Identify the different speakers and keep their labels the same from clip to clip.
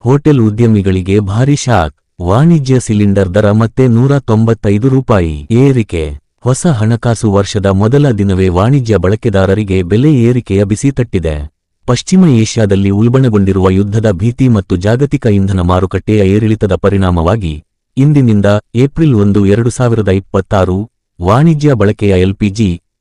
Speaker 1: Hotel ಉದ್ಯಮಿಗಳಿಗೆ ಭಾರಿ shock. ವಾಣಿಜ್ಯ ಸಿಲಿಂಡರ್ ದರ ಮತ್ತೆ ₹195 ಏರಿಕೆ. ಹೊಸ ಹಣಕಾಸು ವರ್ಷದ ಮೊದಲ ದಿನವೇ ವಾಣಿಜ್ಯ ಬಳಕೆದಾರರಿಗೆ ಬೆಲೆ ಏರಿಕೆಯ ಬಿಸಿ ತಟ್ಟಿದೆ. ಪಶ್ಚಿಮ ಏಷ್ಯಾದಲ್ಲಿ ಉಲ್ಬಣಗೊಂಡಿರುವ ಯುದ್ಧದ ಭೀತಿ ಮತ್ತು ಜಾಗತಿಕ ಇಂಧನ ಮಾರುಕಟ್ಟೆಯ ಏರಿಳಿತದ ಪರಿಣಾಮವಾಗಿ ಇಂದಿನಿಂದ ಏಪ್ರಿಲ್ 1, 2026 ವಾಣಿಜ್ಯ ಬಳಕೆಯ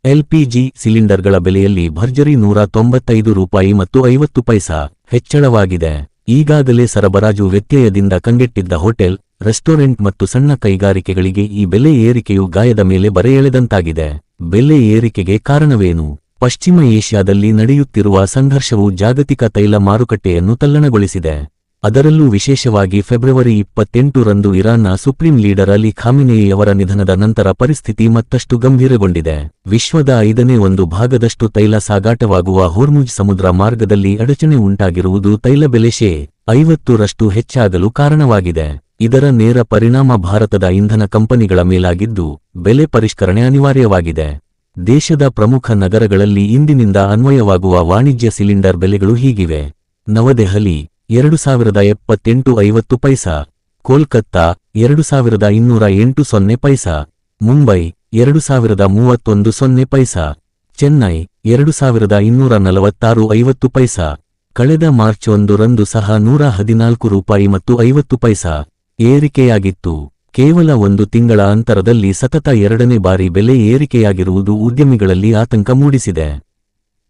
Speaker 1: ಎಲ್ಪಿಜಿ ಸಿಲಿಂಡರ್ಗಳ ಬೆಲೆಯಲ್ಲಿ ಭರ್ಜರಿ ₹195 ಮತ್ತು 50 ಪೈಸಾ ಹೆಚ್ಚಳವಾಗಿದೆ. ಈಗಾಗಲೇ ಸರಬರಾಜು ವ್ಯತ್ಯಯದಿಂದ ಕಂಗೆಟ್ಟಿದ್ದ ಹೋಟೆಲ್, ರೆಸ್ಟೋರೆಂಟ್ ಮತ್ತು ಸಣ್ಣ ಕೈಗಾರಿಕೆಗಳಿಗೆ ಈ ಬೆಲೆ ಏರಿಕೆಯು ಗಾಯದ ಮೇಲೆ ಬರೆ ಎಳೆದಂತಾಗಿದೆ. ಬೆಲೆ ಏರಿಕೆಗೆ ಕಾರಣವೇನು? ಪಶ್ಚಿಮ ಏಷ್ಯಾದಲ್ಲಿ ನಡೆಯುತ್ತಿರುವ ಸಂಘರ್ಷವು ಜಾಗತಿಕ ತೈಲ ಮಾರುಕಟ್ಟೆಯನ್ನು ತಲ್ಲಣಗೊಳಿಸಿದೆ. ಅದರಲ್ಲೂ ವಿಶೇಷವಾಗಿ ಫೆಬ್ರವರಿ 28 ರಂದು ಇರಾನ್ನ ಸುಪ್ರೀಂ ಲೀಡರ್ ಅಲಿ ಖಾಮಿನೇಯಿ ಅವರ ನಿಧನದ ನಂತರ ಪರಿಸ್ಥಿತಿ ಮತ್ತಷ್ಟು ಗಂಭೀರಗೊಂಡಿದೆ. ವಿಶ್ವದ 5ನೇ ಭಾಗದಷ್ಟು ತೈಲ ಸಾಗಾಟವಾಗುವ ಹೋರ್ಮುಜ್ ಸಮುದ್ರ ಮಾರ್ಗದಲ್ಲಿ ಅಡಚಣೆ ಉಂಟಾಗಿರುವುದು ತೈಲ ಬೆಲೆ %50 ಹೆಚ್ಚಾಗಲು ಕಾರಣವಾಗಿದೆ. ಇದರ ನೇರ ಪರಿಣಾಮ ಭಾರತದ ಇಂಧನ ಕಂಪನಿಗಳ ಮೇಲಾಗಿದ್ದು, ಬೆಲೆ ಪರಿಷ್ಕರಣೆ ಅನಿವಾರ್ಯವಾಗಿದೆ. ದೇಶದ ಪ್ರಮುಖ ನಗರಗಳಲ್ಲಿ ಇಂದಿನಿಂದ ಅನ್ವಯವಾಗುವ ವಾಣಿಜ್ಯ ಸಿಲಿಂಡರ್ ಬೆಲೆಗಳು ಹೀಗಿವೆ. ನವದೆಹಲಿ $2078 50 ಪೈಸಾ, ಕೋಲ್ಕತ್ತಾ $2208 ಪೈಸಾ, ಮುಂಬೈ $2031 ಪೈಸಾ, ಚೆನ್ನೈ $2246 50 ಪೈಸಾ. ಕಳೆದ ಮಾರ್ಚ್ 1 ರಂದು ಸಹ ₹114 ಮತ್ತು 50 ಪೈಸಾ ಏರಿಕೆಯಾಗಿತ್ತು. ಕೇವಲ 1 ತಿಂಗಳ ಅಂತರದಲ್ಲಿ ಸತತ 2ನೇ ಬಾರಿ ಬೆಲೆ ಏರಿಕೆಯಾಗಿರುವುದು ಉದ್ಯಮಿಗಳಲ್ಲಿ ಆತಂಕ ಮೂಡಿಸಿದೆ.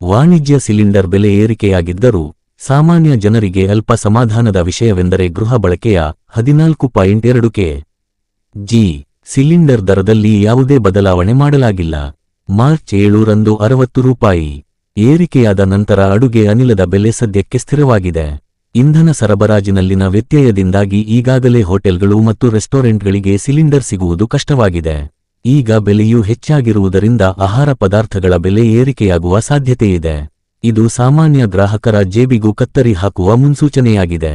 Speaker 1: ವಾಣಿಜ್ಯ ಸಿಲಿಂಡರ್ ಬೆಲೆ ಏರಿಕೆಯಾಗಿದ್ದರೂ ಸಾಮಾನ್ಯ ಜನರಿಗೆ ಅಲ್ಪ ಸಮಾಧಾನದ ವಿಷಯವೆಂದರೆ ಗೃಹ ಬಳಕೆಯ 14.2 ಕೆಜಿ ಸಿಲಿಂಡರ್ ದರದಲ್ಲಿ ಯಾವುದೇ ಬದಲಾವಣೆ ಮಾಡಲಾಗಿಲ್ಲ. ಮಾರ್ಚ್ 7 ರಂದು ₹60 ಏರಿಕೆಯಾದ ನಂತರ ಅಡುಗೆ ಅನಿಲದ ಬೆಲೆ ಸದ್ಯಕ್ಕೆ ಸ್ಥಿರವಾಗಿದೆ. ಇಂಧನ ಸರಬರಾಜಿನಲ್ಲಿನ ವ್ಯತ್ಯಯದಿಂದಾಗಿ ಈಗಾಗಲೇ ಹೋಟೆಲ್ಗಳು ಮತ್ತು ರೆಸ್ಟೋರೆಂಟ್ಗಳಿಗೆ ಸಿಲಿಂಡರ್ ಸಿಗುವುದು ಕಷ್ಟವಾಗಿದೆ. ಈಗ ಬೆಲೆಯೂ ಹೆಚ್ಚಾಗಿರುವುದರಿಂದ ಆಹಾರ ಪದಾರ್ಥಗಳ ಬೆಲೆ ಏರಿಕೆಯಾಗುವ ಸಾಧ್ಯತೆಯಿದೆ. ಇದು ಸಾಮಾನ್ಯ ಗ್ರಾಹಕರ ಜೇಬಿಗೂ ಕತ್ತರಿ ಹಾಕುವ ಮುನ್ಸೂಚನೆಯಾಗಿದೆ.